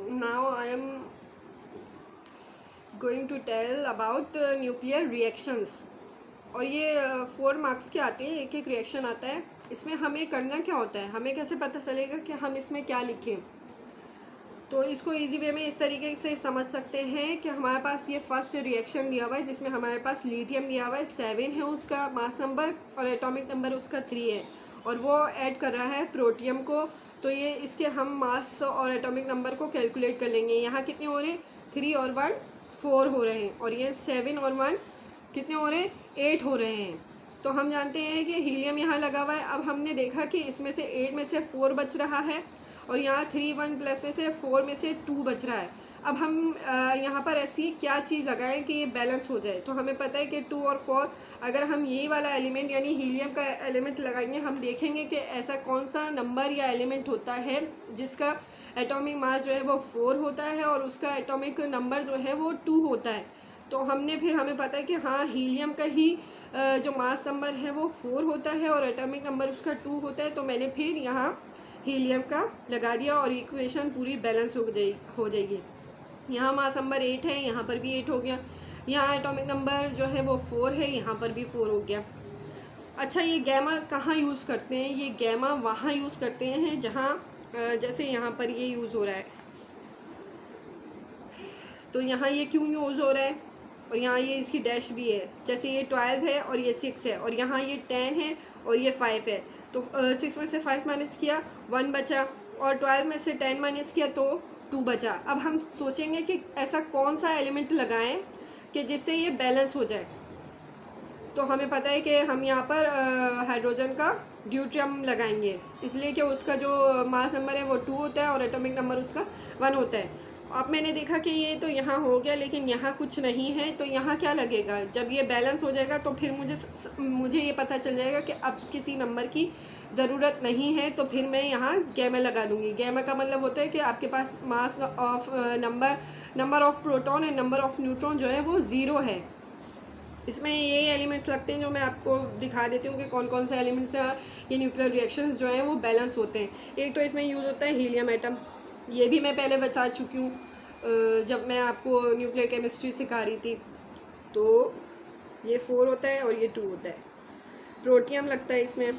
now I am going to tell about nuclear reactions। और ये 4 marks के आते हैं, एक एक रिएक्शन आता है। इसमें हमें करना क्या होता है, हमें कैसे पता चलेगा कि हम इसमें क्या लिखें। तो इसको इजी वे में इस तरीके से समझ सकते हैं कि हमारे पास ये फर्स्ट रिएक्शन दिया हुआ है जिसमें हमारे पास लिथियम दिया हुआ है, 7 है उसका मास नंबर और एटॉमिक नंबर उसका 3 है, और वो ऐड कर रहा है प्रोटियम को। तो ये इसके हम मास और एटॉमिक नंबर को कैलकुलेट कर लेंगे। यहाँ कितने हो रहे हैं, 3 और 1 4 हो रहे हैं, और ये 7 और 1 कितने हो रहे हैं, 8 हो रहे हैं। तो हम जानते हैं कि हीलियम यहाँ लगा हुआ है। अब हमने देखा कि इसमें से 8 में से 4 बच रहा है, और यहाँ 3 1 प्लस में से 4 में से 2 बच रहा है। अब हम यहाँ पर ऐसी क्या चीज़ लगाएं कि ये बैलेंस हो जाए। तो हमें पता है कि 2 और 4, अगर हम ये वाला एलिमेंट यानी हीलियम का एलिमेंट लगाएंगे, हम देखेंगे कि ऐसा कौन सा नंबर या एलिमेंट होता है जिसका एटॉमिक मास जो है वो 4 होता है और उसका एटॉमिक नंबर जो है वो 2 होता है। तो हमें पता है कि हाँ, हीलियम का ही जो मास नंबर है वो 4 होता है और एटॉमिक नंबर उसका 2 होता है। तो मैंने फिर यहाँ हीलियम का लगा दिया और इक्वेशन पूरी बैलेंस हो जाएगी। यहाँ मास नंबर 8 है, यहाँ पर भी 8 हो गया। यहाँ एटॉमिक नंबर जो है वो 4 है, यहाँ पर भी 4 हो गया। अच्छा, ये गैमा कहाँ यूज़ करते हैं, ये गैमा वहाँ यूज़ करते हैं जहाँ जैसे यहाँ पर ये यूज़ हो रहा है। तो यहाँ ये क्यों यूज़ हो रहा है, और यहाँ ये इसकी डैश भी है। जैसे ये 12 है और ये 6 है, और यहाँ ये 10 है और ये 5 है। तो 6 में से 5 माइनस किया 1 बचा, और 12 में से 10 माइनस किया तो 2 बचा। अब हम सोचेंगे कि ऐसा कौन सा एलिमेंट लगाएं कि जिससे ये बैलेंस हो जाए। तो हमें पता है कि हम यहाँ पर हाइड्रोजन का ड्यूट्रियम लगाएंगे, इसलिए कि उसका जो मास नंबर है वो 2 होता है और एटॉमिक नंबर उसका 1 होता है। अब मैंने देखा कि ये तो यहाँ हो गया, लेकिन यहाँ कुछ नहीं है। तो यहाँ क्या लगेगा, जब ये बैलेंस हो जाएगा तो फिर मुझे ये पता चल जाएगा कि अब किसी नंबर की ज़रूरत नहीं है। तो फिर मैं यहाँ गैमा लगा दूँगी। गैमा का मतलब होता है कि आपके पास mass of number of proton and number of neutron जो है वो 0 है। इसमें ये एलिमेंट्स लगते हैं जो मैं आपको दिखा देती हूँ कि कौन कौन से एलिमेंट्स ये न्यूक्लियर रिएक्शंस जो हैं वो बैलेंस होते हैं। एक तो इसमें यूज़ होता है हीलियम एटम, ये भी मैं पहले बता चुकी हूँ जब मैं आपको न्यूक्लियर केमिस्ट्री सिखा रही थी। तो ये 4 होता है और ये 2 होता है। प्रोटियम लगता है इसमें,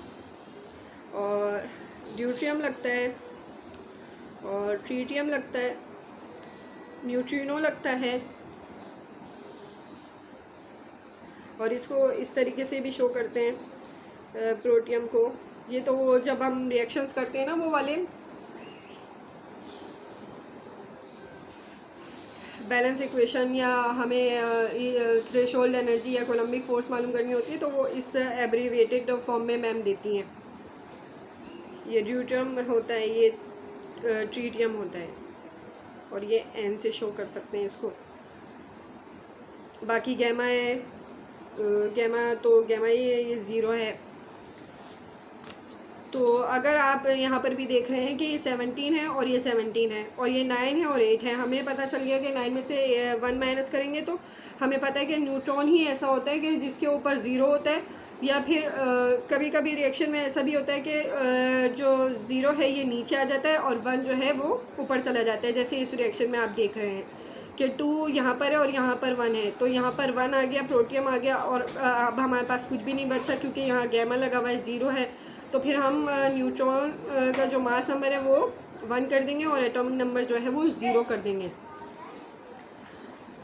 और ड्यूट्रियम लगता है, और ट्रीटियम लगता है, न्यूट्रिनो लगता है, और इसको इस तरीके से भी शो करते हैं प्रोटियम को। ये तो वो जब हम रिएक्शंस करते हैं ना वो वाले बैलेंस इक्वेशन, या हमें थ्रेशोल्ड एनर्जी या कोलम्बिक फोर्स मालूम करनी होती है तो वो इस एब्रीविएटेड फॉर्म में मैम देती हैं। ये ड्यूट्रियम होता है, ये ट्रीटियम होता है, और ये एन से शो कर सकते हैं इसको। बाकी गैमा है, गैमा ये 0 है। तो अगर आप यहाँ पर भी देख रहे हैं कि ये 17 है और ये 17 है, और ये 9 है और 8 है, हमें पता चल गया कि 9 में से 1 माइनस करेंगे तो हमें पता है कि न्यूट्रॉन ही ऐसा होता है कि जिसके ऊपर 0 होता है, या फिर कभी कभी रिएक्शन में ऐसा भी होता है कि जो 0 है ये नीचे आ जाता है और 1 जो है वो ऊपर चला जाता है। जैसे इस रिएक्शन में आप देख रहे हैं कि 2 यहाँ पर है और यहाँ पर 1 है, तो यहाँ पर 1 आ गया, प्रोटियम आ गया, और अब हमारे पास कुछ भी नहीं बचा क्योंकि यहाँ गैमा लगा हुआ है, 0 है। तो फिर हम न्यूट्रॉन का जो मास नंबर है वो 1 कर देंगे और एटॉमिक नंबर जो है वो 0 कर देंगे।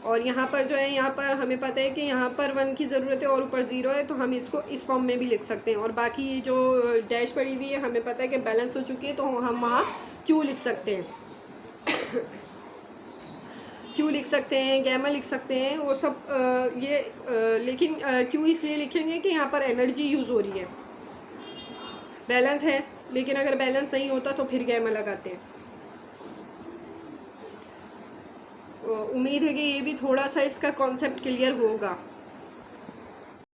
और यहाँ पर जो है, यहाँ पर हमें पता है कि यहाँ पर 1 की ज़रूरत है और ऊपर 0 है, तो हम इसको इस फॉर्म में भी लिख सकते हैं। और बाकी जो डैश पड़ी हुई है हमें पता है कि बैलेंस हो चुकी है, तो हम वहाँ क्यू लिख सकते हैं क्यू लिख सकते हैं, गैमा लिख सकते हैं, वो सब लेकिन क्यू इसलिए लिखेंगे कि यहाँ पर एनर्जी यूज़ हो रही है। बैलेंस है, लेकिन अगर बैलेंस नहीं होता तो फिर गैमा लगाते हैं। उम्मीद है कि ये भी थोड़ा सा इसका कॉन्सेप्ट क्लियर होगा।